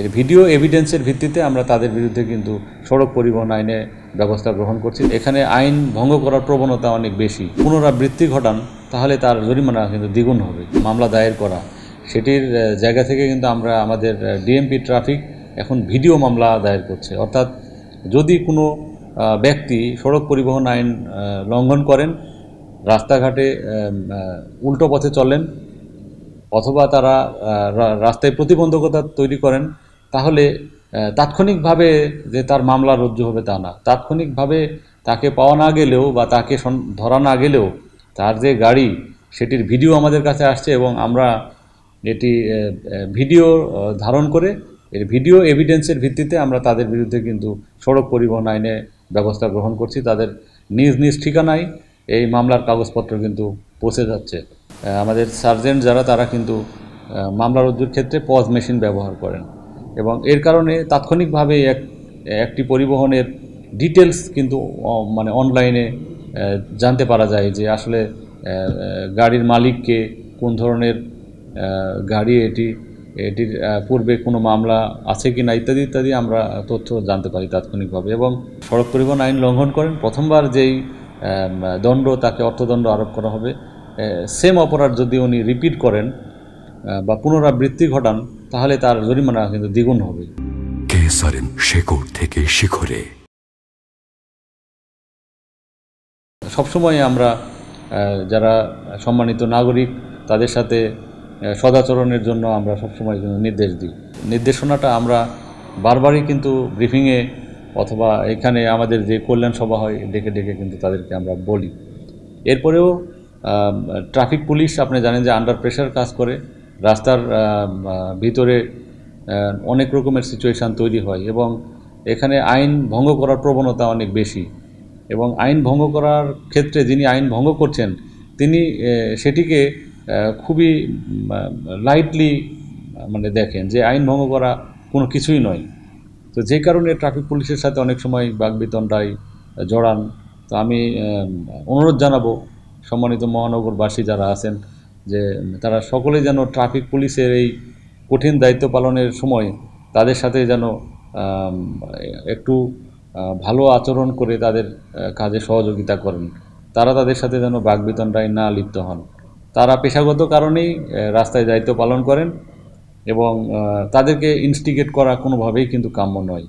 এর ভিডিও এভিডেন্সের ভিত্তিতে আমরা তাদের বিরুদ্ধে কিন্তু সড়ক পরিবহন আইনে ব্যবস্থা গ্রহণ করছি। এখানে আইন ভঙ্গ করার প্রবণতা অনেক বেশি। পুনরাবৃত্তি ঘটান তাহলে তার জরিমানা কিন্তু দ্বিগুণ হবে। মামলা দায়ের করা সেটির জায়গা থেকে কিন্তু আমরা আমাদের ডিএমপি ট্রাফিক এখন ভিডিও মামলা দায়ের করছে। অর্থাৎ যদি কোনো ব্যক্তি সড়ক পরিবহন আইন লঙ্ঘন করেন, রাস্তাঘাটে উল্টো পথে চলেন অথবা তারা রাস্তায় প্রতিবন্ধকতা তৈরি করেন, তাহলে তাৎক্ষণিকভাবে যে তার মামলা রুজু হবে তা না। তাৎক্ষণিকভাবে তাকে পাওয়া না গেলেও বা তাকে ধরা না গেলেও তার যে গাড়ি সেটির ভিডিও আমাদের কাছে আসছে এবং আমরা এটি ভিডিও ধারণ করে এর ভিডিও এভিডেন্সের ভিত্তিতে আমরা তাদের বিরুদ্ধে কিন্তু সড়ক পরিবহন আইনে ব্যবস্থা গ্রহণ করছি। তাদের নিজ নিজ ঠিকানায় এই মামলার কাগজপত্র কিন্তু পৌঁছে যাচ্ছে। আমাদের সার্জেন্ট যারা তারা কিন্তু মামলা রুজুর ক্ষেত্রে পজ মেশিন ব্যবহার করেন এবং এর কারণে তাৎক্ষণিকভাবে একটি পরিবহনের ডিটেলস কিন্তু মানে অনলাইনে জানতে পারা যায় যে আসলে গাড়ির মালিককে, কোন ধরনের গাড়ি এটির পূর্বে কোনো মামলা আছে কি না ইত্যাদি ইত্যাদি আমরা তথ্য জানতে পারি তাৎক্ষণিকভাবে। এবং সড়ক পরিবহন আইন লঙ্ঘন করেন প্রথমবার যেই দণ্ড তাকে অর্থদণ্ড আরোপ করা হবে। সেম অপরাধ যদি উনি রিপিট করেন বা পুনরাবৃত্তি ঘটান তাহলে তার জরিমানা কিন্তু দ্বিগুণ হবে। কেএসআরএম শেকড় থেকে শিখরে। সবসময় আমরা যারা সম্মানিত নাগরিক তাদের সাথে সদাচরণের জন্য আমরা সবসময় নির্দেশ দিই। নির্দেশনাটা আমরা বারবারই কিন্তু ব্রিফিংয়ে অথবা এখানে আমাদের যে কল্যাণ সভা হয় ডেকে ডেকে কিন্তু তাদেরকে আমরা বলি। এরপরেও ট্রাফিক পুলিশ আপনি জানেন যে আন্ডার প্রেশার কাজ করে। রাস্তার ভিতরে অনেক রকমের সিচুয়েশান তৈরি হয় এবং এখানে আইন ভঙ্গ করার প্রবণতা অনেক বেশি এবং আইন ভঙ্গ করার ক্ষেত্রে যিনি আইন ভঙ্গ করছেন তিনি সেটিকে খুবই লাইটলি মানে দেখেন যে আইন ভঙ্গ করা কোনো কিছুই নয়। তো যে কারণে ট্রাফিক পুলিশের সাথে অনেক সময় বাগবিতণ্ডায় জড়ান। তো আমি অনুরোধ জানাবো সম্মানিত মহানগরবাসী যারা আছেন যে তারা সকলে যেন ট্রাফিক পুলিশের এই কঠিন দায়িত্ব পালনের সময় তাদের সাথে যেন একটু ভালো আচরণ করে তাদের কাজে সহযোগিতা করেন। তারা তাদের সাথে যেন বাগবিতণ্ডায় না লিপ্ত হন। তারা পেশাগত কারণেই রাস্তায় দায়িত্ব পালন করেন এবং তাদেরকে ইনস্টিগেট করা কোনোভাবেই কিন্তু কাম্য নয়।